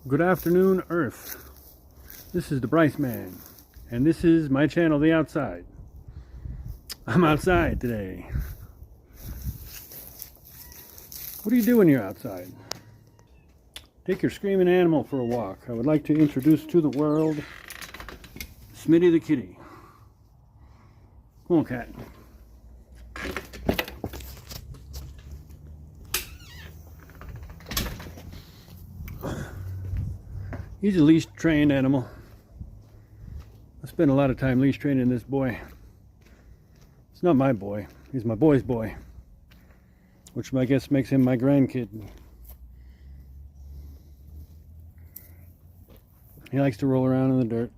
Good afternoon, Earth. This is the Bryce Man, and this is my channel, The Outside. I'm outside today. What do you do when you're outside? Take your screaming animal for a walk. I would like to introduce to the world Smitty the kitty. Come on, cat. He's a leash trained animal. I spent a lot of time leash training this boy. It's not my boy, he's my boy's boy, which I guess makes him my grandkid. He likes to roll around in the dirt.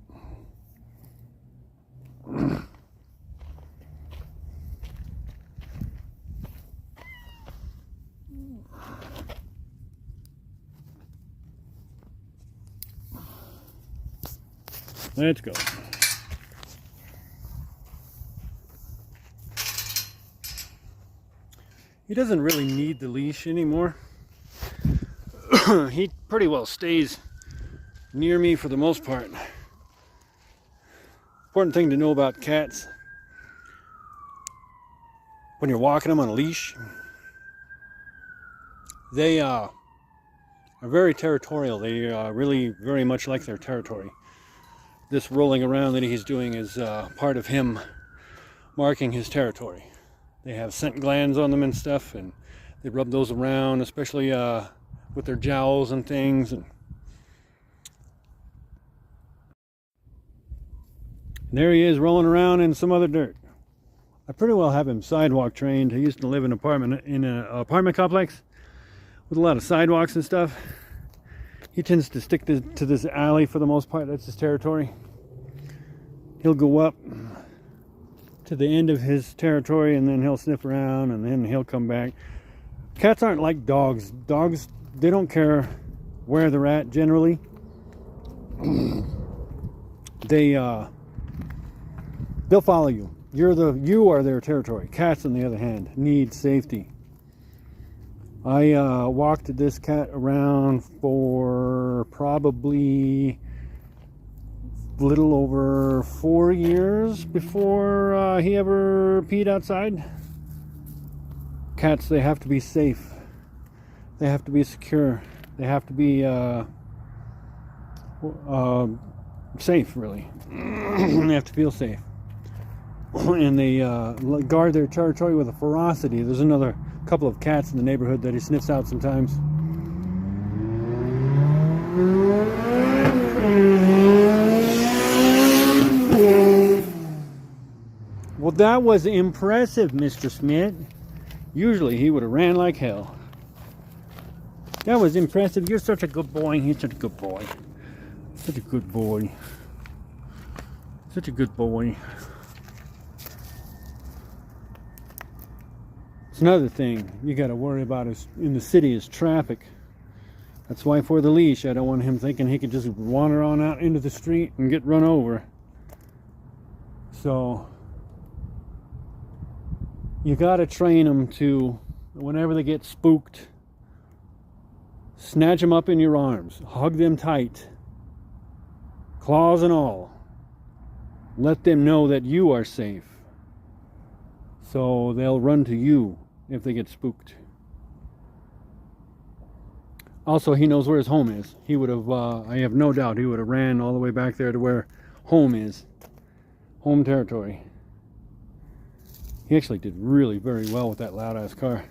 Let's go. He doesn't really need the leash anymore. He pretty well stays near me for the most part. Important thing to know about cats: when you're walking them on a leash, they are very territorial. They really very much like their territory. This rolling around that he's doing is part of him marking his territory. They have scent glands on them and stuff, and they rub those around, especially with their jowls and things. And there he is rolling around in some other dirt. I pretty well have him sidewalk trained. He used to live in an apartment complex with a lot of sidewalks and stuff. He tends to stick to this alley for the most part. That's his territory. He'll go up to the end of his territory and then he'll sniff around and then he'll come back. Cats aren't like dogs. Dogs, they don't care where they're at generally. They'll follow you. You are their territory. Cats, on the other hand, need safety. I walked this cat around for probably a little over 4 years before he ever peed outside. Cats, they have to be safe. They have to be secure. They have to be safe, really. They have to feel safe. And they guard their territory with a ferocity. There's another couple of cats in the neighborhood that he sniffs out sometimes. Well, that was impressive, Mr. Smith. Usually he would have ran like hell. That was impressive. You're such a good boy. He's such a good boy. Such a good boy. Such a good boy. Another thing you got to worry about in the city is traffic. That's why for the leash, I don't want him thinking he could just wander on out into the street and get run over. So you got to train them to, whenever they get spooked, snatch them up in your arms, hug them tight, claws and all. Let them know that you are safe, so they'll run to you if they get spooked. Also, he knows where his home is. He would have, I have no doubt, he would have ran all the way back there to where home is. Home territory. He actually did really very well with that loud ass car.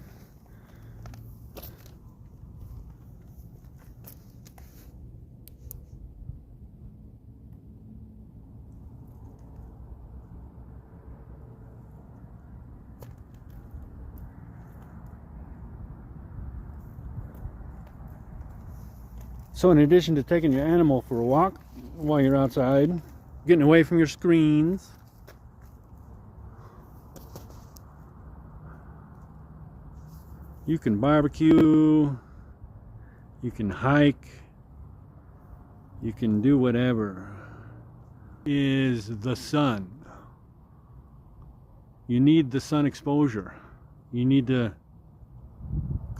So in addition to taking your animal for a walk while you're outside, getting away from your screens, you can barbecue, you can hike, you can do whatever. Is the sun. You need the sun exposure. You need to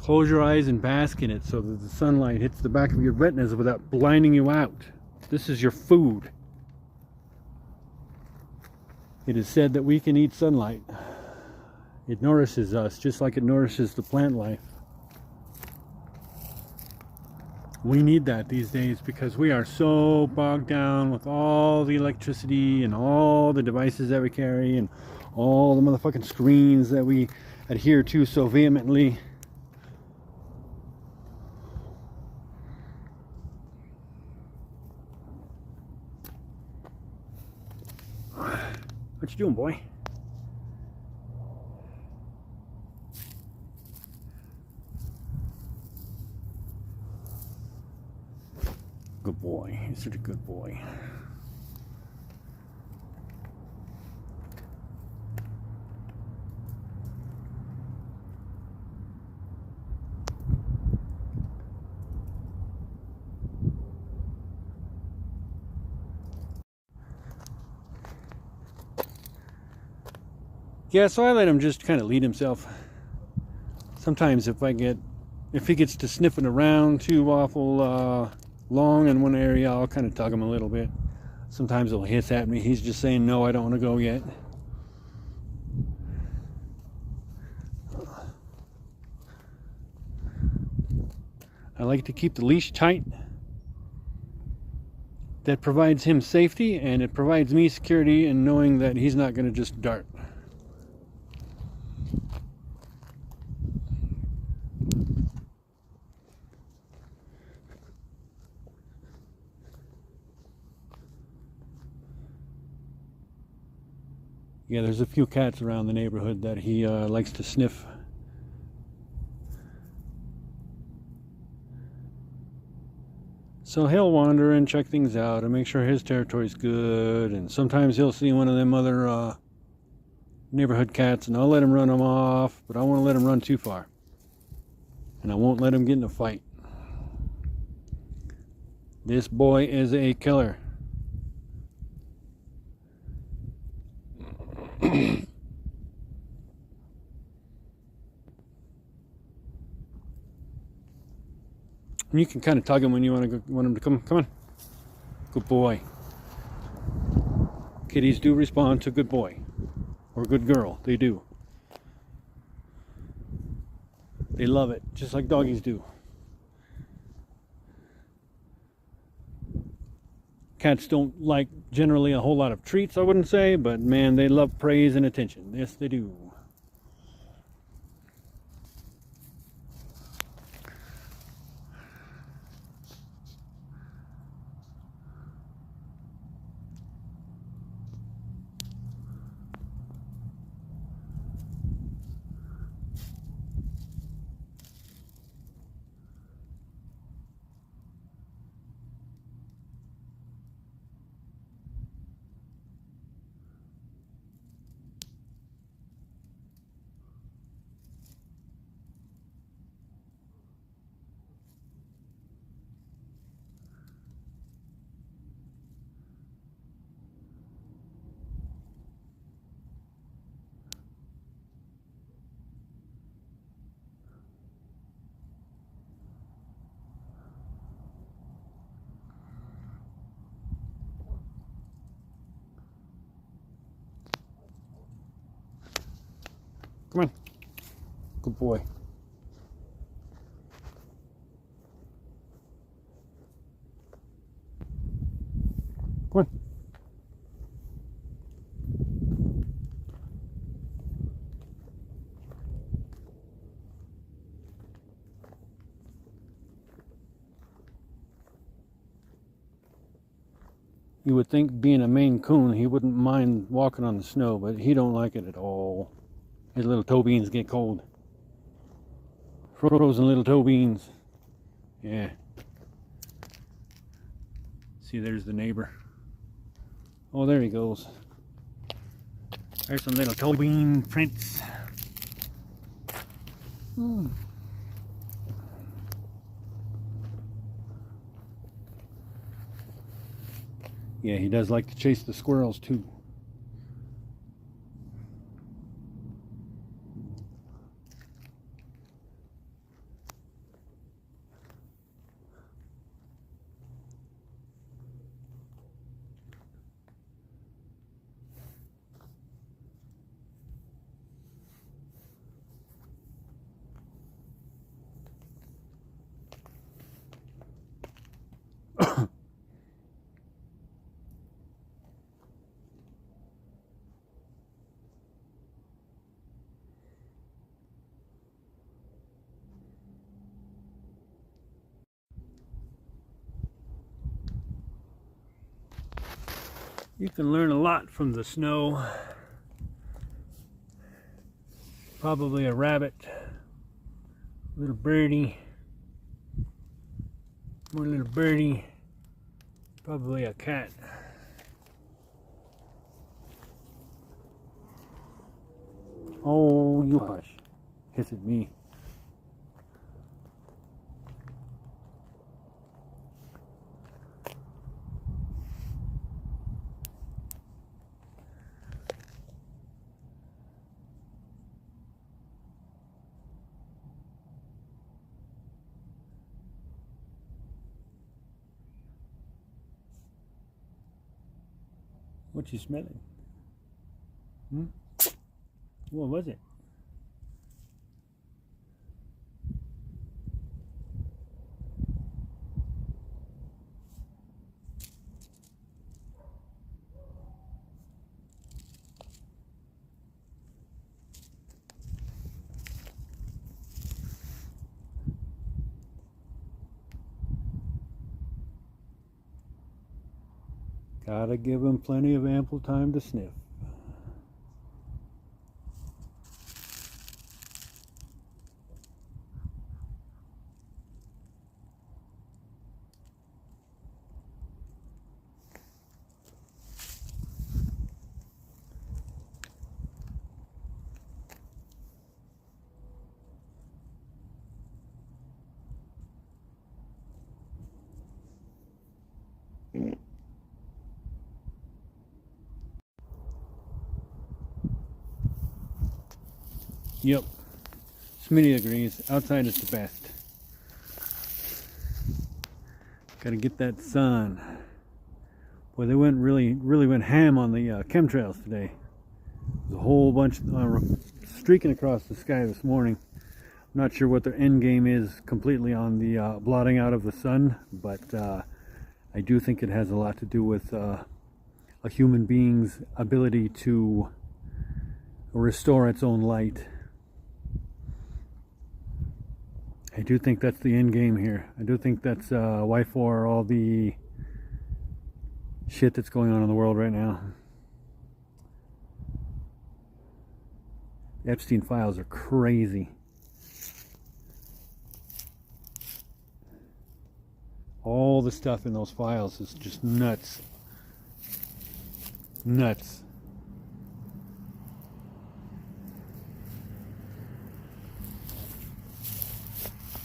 Close your eyes and bask in it so that the sunlight hits the back of your retinas without blinding you out. This is your food. It is said that we can eat sunlight. It nourishes us just like it nourishes the plant life. We need that these days because we are so bogged down with all the electricity and all the devices that we carry and all the motherfucking screens that we adhere to so vehemently. What you doing, boy? Good boy. You're such a good boy. Yeah, so I let him just kind of lead himself. Sometimes if he gets to sniffing around too awful long in one area, I'll kind of tug him a little bit. Sometimes he'll hiss at me. He's just saying, no, I don't want to go yet. I like to keep the leash tight. That provides him safety, and it provides me security in knowing that he's not going to just dart. Yeah, there's a few cats around the neighborhood that he likes to sniff. So he'll wander and check things out and make sure his territory's good. And sometimes he'll see one of them other neighborhood cats and I'll let him run them off, but I won't let him run too far. And I won't let him get in a fight. This boy is a killer. You can kind of tug him when you want him to come. Come on. Good boy. Kitties do respond to good boy. Or good girl. They do. They love it. Just like doggies do. Cats don't like generally a whole lot of treats, I wouldn't say. But man, they love praise and attention. Yes, they do. Come on. Good boy. Come on. You would think being a Maine Coon, he wouldn't mind walking on the snow, but he don't like it at all. His little toe beans get cold. Frozen little toe beans. Yeah. See, there's the neighbor. Oh, there he goes. There's some little toe bean prints. Yeah, he does like to chase the squirrels too. You can learn a lot from the snow. Probably a rabbit, little birdie, more little birdie, probably a cat. Oh, you hush. Hiss at me. What you smelling? What was it? Gotta give him plenty of ample time to sniff. Yep, Smitty agrees. Outside is the best. Gotta get that sun. Boy, they really went ham on the chemtrails today. There's a whole bunch streaking across the sky this morning. I'm not sure what their end game is completely on the blotting out of the sun, but I do think it has a lot to do with a human being's ability to restore its own light. I do think that's the end game here. I do think that's why for all the shit that's going on in the world right now. The Epstein files are crazy. All the stuff in those files is just nuts. Nuts.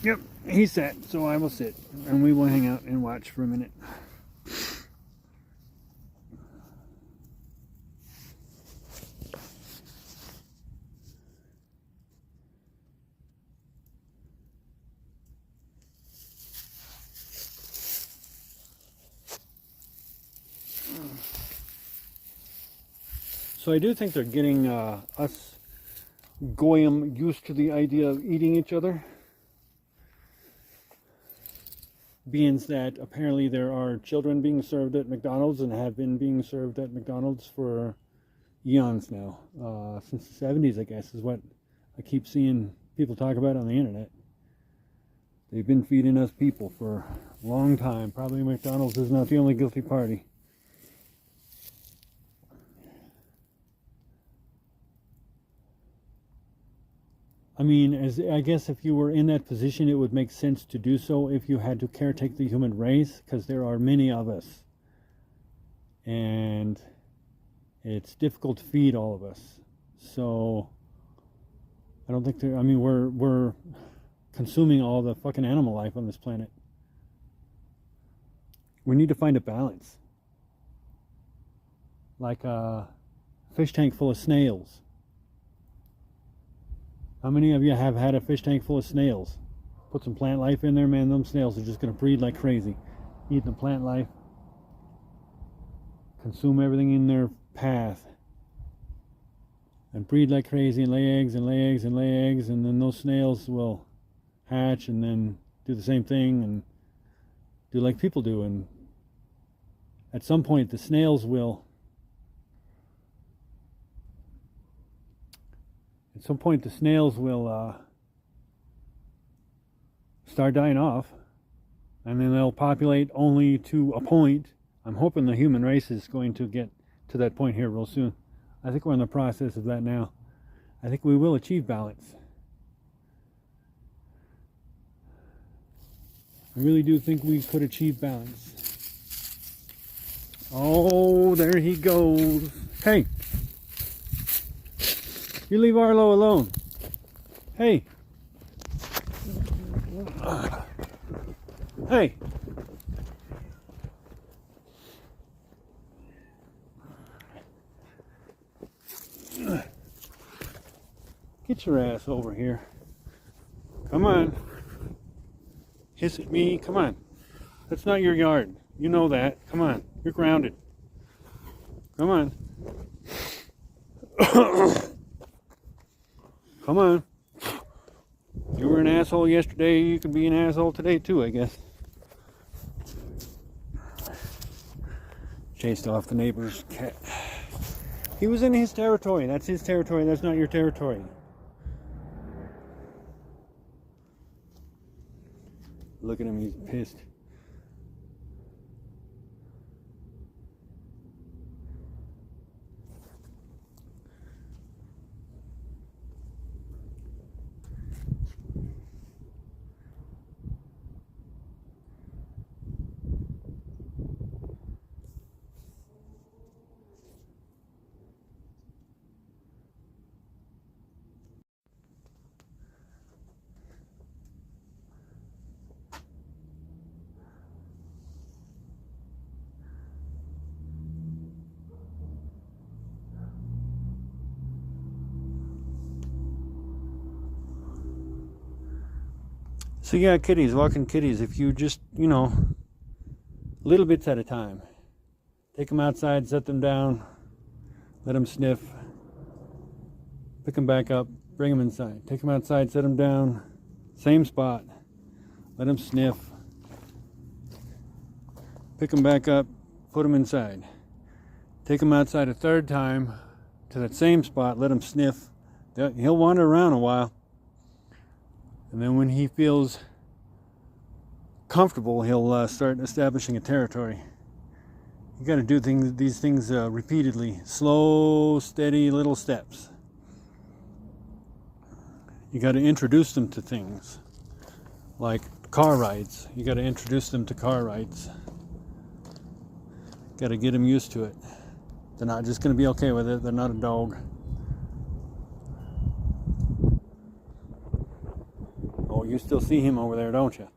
Yep, he sat, so I will sit, and we will hang out and watch for a minute. So I do think they're getting us Goyim used to the idea of eating each other. Being that apparently there are children being served at McDonald's and have been being served at McDonald's for eons now. Since the 70s, I guess, is what I keep seeing people talk about on the internet. They've been feeding us people for a long time. Probably McDonald's is not the only guilty party. I mean, I guess if you were in that position, it would make sense to do so if you had to caretake the human race, because there are many of us. And it's difficult to feed all of us. So, I don't think I mean, we're consuming all the fucking animal life on this planet. We need to find a balance. Like a fish tank full of snails. How many of you have had a fish tank full of snails? Put some plant life in there, man, them snails are just going to breed like crazy. Eat the plant life. Consume everything in their path. And breed like crazy and lay eggs and lay eggs and lay eggs. And then those snails will hatch and then do the same thing and do like people do, and at some point the snails will start dying off, and then they'll populate only to a point. I'm hoping the human race is going to get to that point here real soon. I think we're in the process of that now. I think we will achieve balance. I really do think we could achieve balance. Oh, there he goes. Hey! You leave Arlo alone. Hey! Hey! Get your ass over here. Come on. Hiss at me. Come on. That's not your yard. You know that. Come on. You're grounded. Come on. Come on. You were an asshole yesterday. You can be an asshole today too, I guess. Chased off the neighbor's cat. He was in his territory. That's his territory. That's not your territory. Look at him. He's pissed. So yeah, kitties, walking kitties, if you just, little bits at a time. Take them outside, set them down, let them sniff, pick them back up, bring them inside. Take them outside, set them down, same spot, let them sniff, pick them back up, put them inside. Take them outside a third time to that same spot, let him sniff. He'll wander around a while. And then when he feels comfortable, he'll start establishing a territory. You got to do these things repeatedly. Slow, steady little steps. You got to introduce them to things. Like car rides. You got to introduce them to car rides. Got to get them used to it. They're not just going to be okay with it. They're not a dog. Oh, you still see him over there, don't you?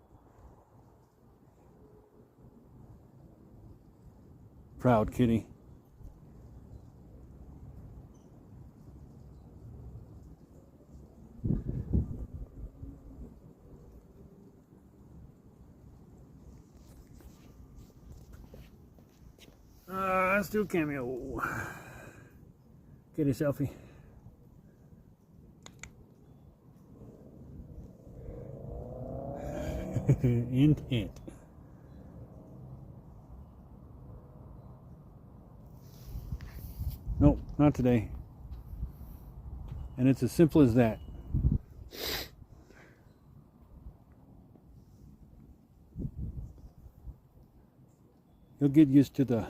Proud kitty. Let's do a cameo. Get a selfie. Intent. Nope, not today. And it's as simple as that. You'll get used to the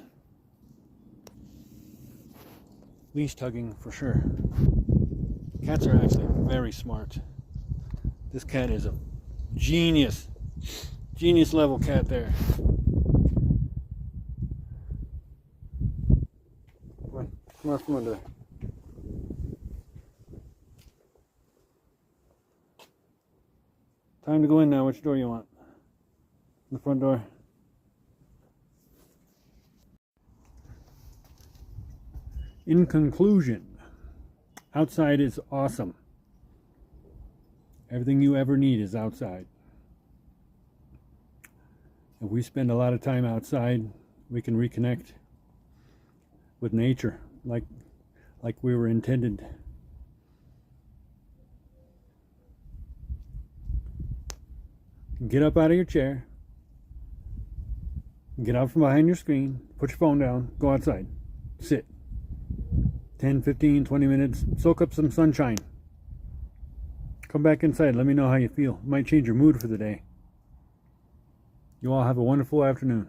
leash tugging for sure. Cats are actually very smart. This cat is a genius level cat there. Come on there. Time to go in now. Which door you want? The front door. In conclusion, outside is awesome. Everything you ever need is outside. If we spend a lot of time outside, we can reconnect with nature like we were intended. Get up out of your chair, Get out from behind your screen, put your phone down, go outside, sit 10, 15, 20 minutes, soak up some sunshine. Come back inside, let me know how you feel. It might change your mood for the day. You all have a wonderful afternoon.